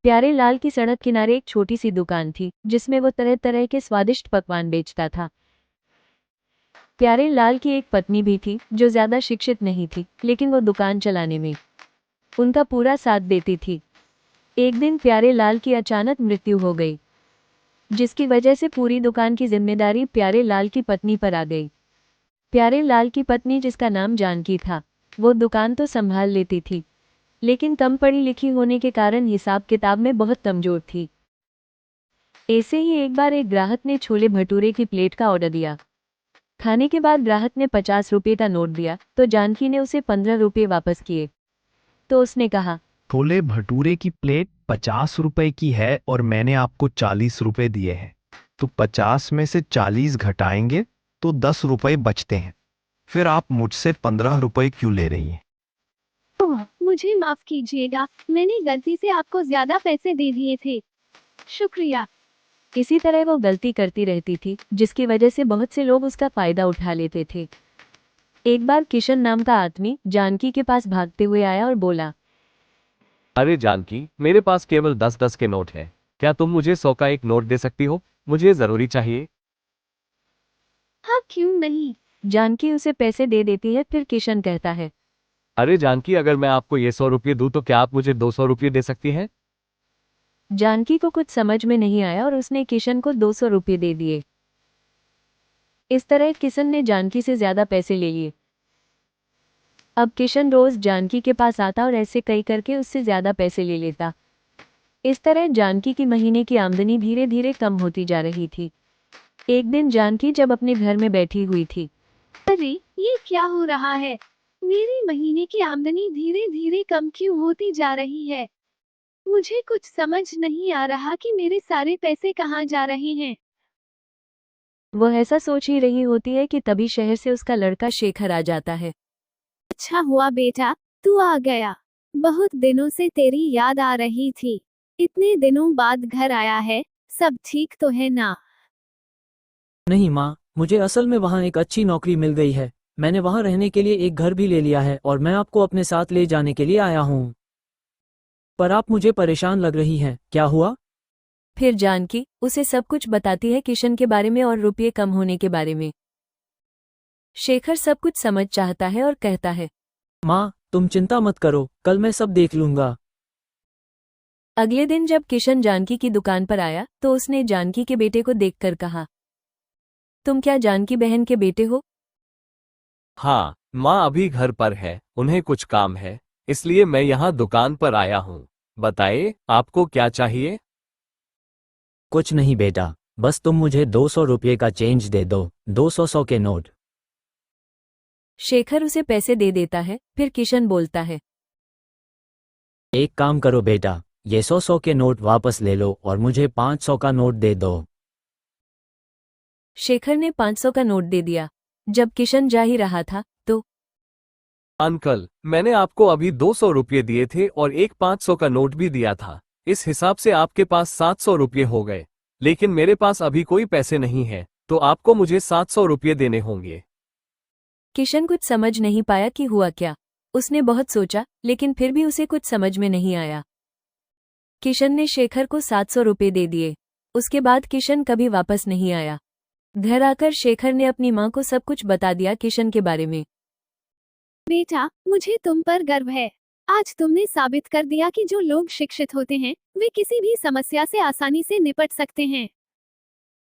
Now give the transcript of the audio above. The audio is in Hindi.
प्यारे लाल की सड़क किनारे एक छोटी सी दुकान थी जिसमें वो तरह तरह के स्वादिष्ट पकवान बेचता था। प्यारे लाल की एक पत्नी भी थी जो ज्यादा शिक्षित नहीं थी, लेकिन वो दुकान चलाने में उनका पूरा साथ देती थी। एक दिन प्यारे लाल की अचानक मृत्यु हो गई, जिसकी वजह से पूरी दुकान की जिम्मेदारी प्यारे लाल की पत्नी पर आ गई। प्यारे लाल की पत्नी, जिसका नाम जानकी था, वो दुकान तो संभाल लेती थी, लेकिन कम पढ़ी लिखी होने के कारण हिसाब किताब में बहुत कमजोर थी। ऐसे ही एक बार एक ग्राहक ने छोले भटूरे की प्लेट का ऑर्डर दिया। खाने के बाद ग्राहक ने 50 रुपये का नोट दिया तो जानकी ने उसे 15 रुपये वापस किए। तो उसने कहा, छोले भटूरे की प्लेट 50 रुपए की है और मैंने आपको 40 रुपए दिए हैं, तो 50 में से 40 घटाएंगे तो 10 रुपए बचते हैं। फिर आप मुझसे 15 रुपए क्यों ले रही हैं? ओह, मुझे माफ कीजिएगा, मैंने गलती से आपको ज्यादा पैसे दे दिए थे। शुक्रिया। इसी तरह वो गलती करती रहती थी, जिसकी वजह से बहुत से लोग उसका फायदा उठा लेते थे। एक बार किशन नाम का आदमी जानकी के पास भागते हुए आया और बोला, अरे जानकी, मेरे पास केवल 10-10 के नोट है। क्या तुम मुझे 100 का एक नोट दे सकती हो? मुझे जरूरी चाहिए। हाँ, क्यों नहीं। जानकी उसे पैसे दे देती है। फिर किशन कहता है, अरे जानकी, अगर मैं आपको ये 100 रुपये दूं तो क्या आप मुझे 200 रुपये दे सकती हैं? जानकी को कुछ समझ में नहीं आया और उसने किशन को 200 रुपये दे दिए। इस तरह किशन ने जानकी से ज्यादा पैसे ले लिए। अब किशन रोज जानकी के पास आता और ऐसे कई करके उससे ज्यादा पैसे ले लेता। इस तरह जानकी की महीने की आमदनी धीरे धीरे कम होती जा रही थी। एक दिन जानकी जब अपने घर में बैठी हुई थी, अरे, ये क्या हो रहा है? मेरी महीने की आमदनी धीरे धीरे कम क्यों होती जा रही है? मुझे कुछ समझ नहीं आ रहा कि मेरे सारे पैसे कहाँ जा रहे हैं। वह ऐसा सोच ही रही होती है कि तभी शहर से उसका लड़का शेखर आ जाता है। अच्छा हुआ बेटा, तू आ गया। बहुत दिनों से तेरी याद आ रही थी। इतने दिनों बाद घर आया है, सब ठीक तो है ना? नहीं माँ, मुझे असल में वहाँ एक अच्छी नौकरी मिल गई है। मैंने वहाँ रहने के लिए एक घर भी ले लिया है और मैं आपको अपने साथ ले जाने के लिए आया हूँ। पर आप मुझे परेशान लग रही हैं, क्या हुआ? फिर जानकी उसे सब कुछ बताती है, किशन के बारे में और रुपये कम होने के बारे में। शेखर सब कुछ समझ चाहता है और कहता है, माँ, तुम चिंता मत करो, कल मैं सब देख लूंगा। अगले दिन जब किशन जानकी की दुकान पर आया तो उसने जानकी के बेटे को देखकर कहा, तुम क्या जानकी बहन के बेटे हो? हाँ, माँ अभी घर पर है, उन्हें कुछ काम है, इसलिए मैं यहाँ दुकान पर आया हूँ। बताइए, आपको क्या चाहिए? कुछ नहीं बेटा, बस तुम मुझे 200 रुपये का चेंज दे दो, 200 के नोट। शेखर उसे पैसे दे देता है। फिर किशन बोलता है, एक काम करो बेटा, ये 100 के नोट वापस ले लो और मुझे 500 का नोट दे दो। शेखर ने 500 का नोट दे दिया। जब किशन जा ही रहा था तो अंकल, मैंने आपको अभी 200 रुपये दिए थे और एक 500 का नोट भी दिया था। इस हिसाब से आपके पास 700 रुपये हो गए। लेकिन मेरे पास अभी कोई पैसे नहीं है, तो आपको मुझे 700 रुपये देने होंगे। किशन कुछ समझ नहीं पाया कि हुआ क्या। उसने बहुत सोचा, लेकिन फिर भी उसे कुछ समझ में नहीं आया। किशन ने शेखर को 700 रुपये दे दिए। उसके बाद किशन कभी वापस नहीं आया। घर आकर शेखर ने अपनी माँ को सब कुछ बता दिया किशन के बारे में। बेटा, मुझे तुम पर गर्व है। आज तुमने साबित कर दिया कि जो लोग शिक्षित होते हैं वे किसी भी समस्या से आसानी से निपट सकते हैं।